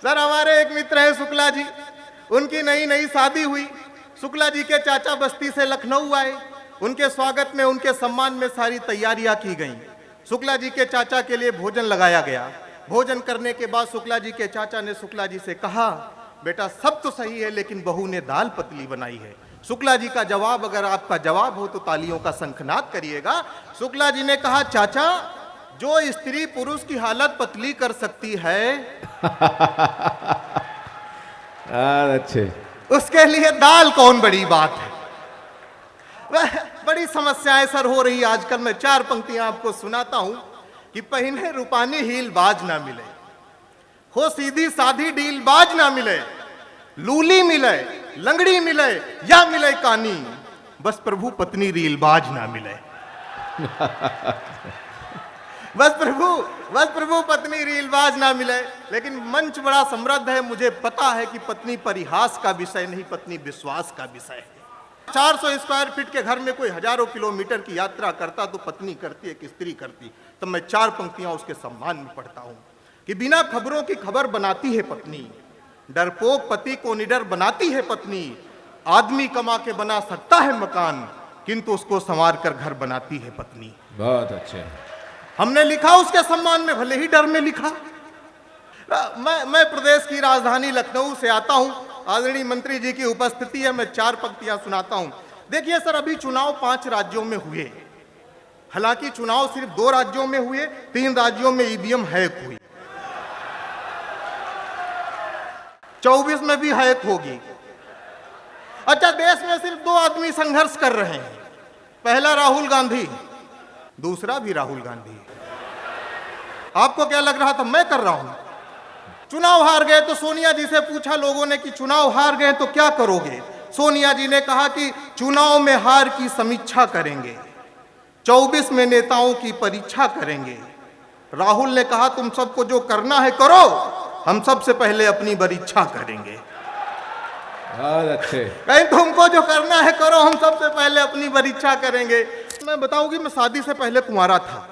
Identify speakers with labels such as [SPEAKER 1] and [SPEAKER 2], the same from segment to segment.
[SPEAKER 1] Sir हमारे एक मित्र हैं शुक्ला जी, उनकी नई नई शादी हुई। शुक्ला जी के चाचा बस्ती से लखनऊ आए, उनके स्वागत में, उनके सम्मान में सारी तैयारियां की गईं। शुक्ला जी के चाचा के लिए भोजन लगाया गया। भोजन करने के बाद शुक्ला जी के चाचा ने शुक्ला जी से कहा, बेटा सब तो सही है लेकिन बहू ने दाल पतली बनाई है। शुक्ला जी का जवाब, अगर आपका जवाब हो तो तालियों का शंखनाद करिएगा। शुक्ला जी ने कहा, चाचा जो स्त्री पुरुष की हालत पतली कर सकती है
[SPEAKER 2] अच्छे,
[SPEAKER 1] उसके लिए दाल कौन बड़ी बात है। बड़ी समस्याएं सर हो रही आजकल। मैं 4 पंक्तियां आपको सुनाता हूं कि पहिने रूपानी हील बाज ना मिले, हो सीधी साधी डील बाज ना मिले, लूली मिले, लंगड़ी मिले या मिले कानी, बस प्रभु पत्नी रील बाज ना मिले। बस प्रभु पत्नी रीलबाज ना मिले। लेकिन मंच बड़ा समृद्ध है, मुझे पता है कि पत्नी परिहास का विषय नहीं, पत्नी विश्वास का विषय है। 400 स्क्वायर फीट के घर में कोई हजारों किलोमीटर की यात्रा करता तो पत्नी करती है कि स्त्री करती। तो मैं 4 पंक्तियां उसके सम्मान में पढ़ता हूं कि बिना खबरों की खबर बनाती है पत्नी, डरपोक पति को निडर बनाती है पत्नी, आदमी कमा के बना सकता है मकान किंतु उसको संवार कर घर बनाती है पत्नी।
[SPEAKER 2] बहुत अच्छे।
[SPEAKER 1] हमने लिखा उसके सम्मान में, भले ही डर में लिखा। मैं प्रदेश की राजधानी लखनऊ से आता हूं, आदरणीय मंत्री जी की उपस्थिति है, मैं 4 पंक्तियां सुनाता हूं। देखिए सर, अभी चुनाव 5 राज्यों में हुए, हालांकि चुनाव सिर्फ 2 राज्यों में हुए, 3 राज्यों में ईवीएम हैक हुई, 24 में भी हैक होगी। अच्छा, देश में सिर्फ 2 आदमी संघर्ष कर रहे हैं, पहला राहुल गांधी, दूसरा भी राहुल गांधी। आपको क्या लग रहा था मैं कर रहा हूं? चुनाव हार गए तो सोनिया जी से पूछा लोगों ने कि चुनाव हार गए तो क्या करोगे? सोनिया जी ने कहा कि चुनाव में हार की समीक्षा करेंगे, 24 में नेताओं की परीक्षा करेंगे। राहुल ने कहा तुम सबको जो करना है करो, हम सबसे पहले अपनी परीक्षा करेंगे।
[SPEAKER 2] बहुत अच्छे।
[SPEAKER 1] कहीं तुमको जो करना है करो, हम सबसे पहले अपनी परीक्षा करेंगे। मैं बताऊंगी, मैं शादी से पहले कुंवारा था,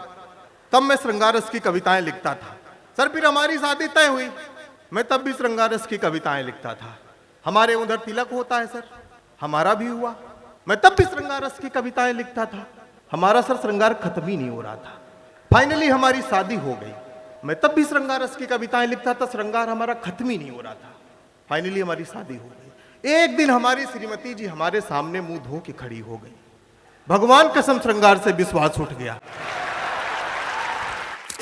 [SPEAKER 1] तब मैं श्रृंगार रस की कविताएं लिखता था। सर फिर हमारी शादी तय हुई, मैं तब भी श्रृंगार रस की कविताएं लिखता था। हमारे उधर तिलक होता है सर, हमारा भी हुआ, मैं तब भी श्रृंगार रस की कविताएं लिखता था। हमारा सर श्रृंगार खत्म ही नहीं हो रहा था। फाइनली हमारी शादी हो गई, मैं तब भी श्रृंगार रस की कविताएं लिखता था, श्रृंगार हमारा खत्म ही नहीं हो रहा था। फाइनली हमारी शादी हो गई। एक दिन हमारी श्रीमती जी हमारे सामने मुंह धो के खड़ी हो गई। भगवान कसम श्रृंगार से विश्वास उठ गया।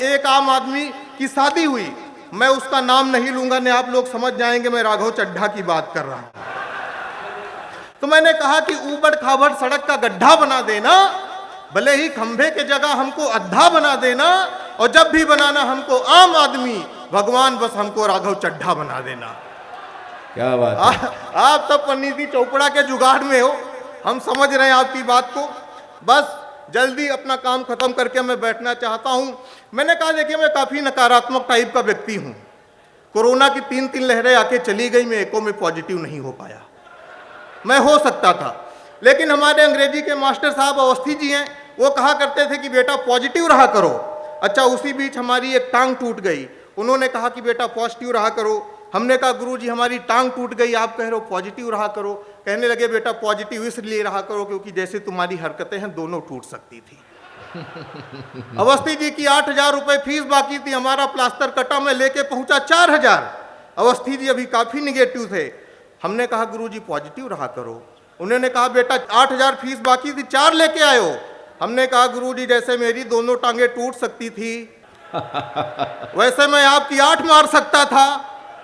[SPEAKER 1] एक आम आदमी की शादी हुई, मैं उसका नाम नहीं लूंगा, नहीं आप लोग समझ जाएंगे मैं राघव चड्ढा की बात कर रहा हूं। तो मैंने कहा कि ऊबड़ खाबड़ सड़क का गड्ढा बना देना, भले ही खंभे के जगह हमको अद्धा बना देना, और जब भी बनाना हमको आम आदमी, भगवान बस हमको राघव चड्ढा बना देना।
[SPEAKER 2] क्या बात है।
[SPEAKER 1] आप सब पंडित चोपड़ा के जुगाड़ में हो, हम समझ रहे हैं आपकी बात को। बस जल्दी अपना काम खत्म करके मैं बैठना चाहता हूं। मैंने कहा देखिए मैं काफी नकारात्मक टाइप का व्यक्ति हूं। कोरोना की 3 लहरें आके चली गई, मैं एको में पॉजिटिव नहीं हो पाया। मैं हो सकता था, लेकिन हमारे अंग्रेजी के मास्टर साहब अवस्थी जी हैं, वो कहा करते थे कि बेटा पॉजिटिव रहा करो। अच्छा, उसी बीच हमारी एक टांग टूट गई, उन्होंने कहा कि बेटा पॉजिटिव रहा करो। हमने कहा गुरुजी हमारी टांग टूट गई, आप कह रहे हो पॉजिटिव रहा करो। कहने लगे बेटा पॉजिटिव इसलिए रहा करो क्योंकि जैसे तुम्हारी हरकतें हैं दोनों टूट सकती थी। अवस्थी जी की 8,000 रुपए फीस बाकी थी, हमारा प्लास्टर कटा, मैं लेके पहुंचा 4,000। अवस्थी जी अभी काफी निगेटिव थे। हमने कहा गुरुजी पॉजिटिव रहा करो। उन्होंने कहा बेटा 8,000 फीस बाकी थी, 4 लेके आयो। हमने कहा गुरुजी जैसे मेरी दोनों टांगे टूट सकती थी वैसे मैं आपकी 8 मार सकता था,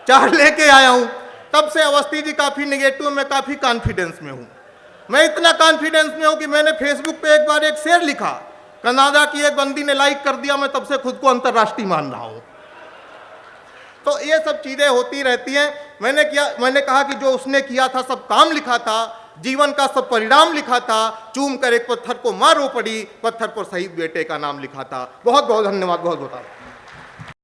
[SPEAKER 1] 4 लेके आया हूं। तब से अवस्थी जी काफी निगेटिव, मैं काफी कॉन्फिडेंस में हूं। मैं इतना कॉन्फिडेंस में हूं कि मैंने फेसबुक पे एक बार एक शेर लिखा, कनाडा की एक बंदी ने लाइक कर दिया, मैं तब से खुद को अंतर्राष्ट्रीय मान रहा हूं। तो ये सब चीजें होती रहती हैं। मैंने कहा कि जो उसने किया था सब काम लिखा था, जीवन का सब परिणाम लिखा था, चूम कर एक पत्थर को मारो पड़ी, पत्थर पर शहीद बेटे का नाम लिखा था। बहुत बहुत धन्यवाद, बहुत बहुत।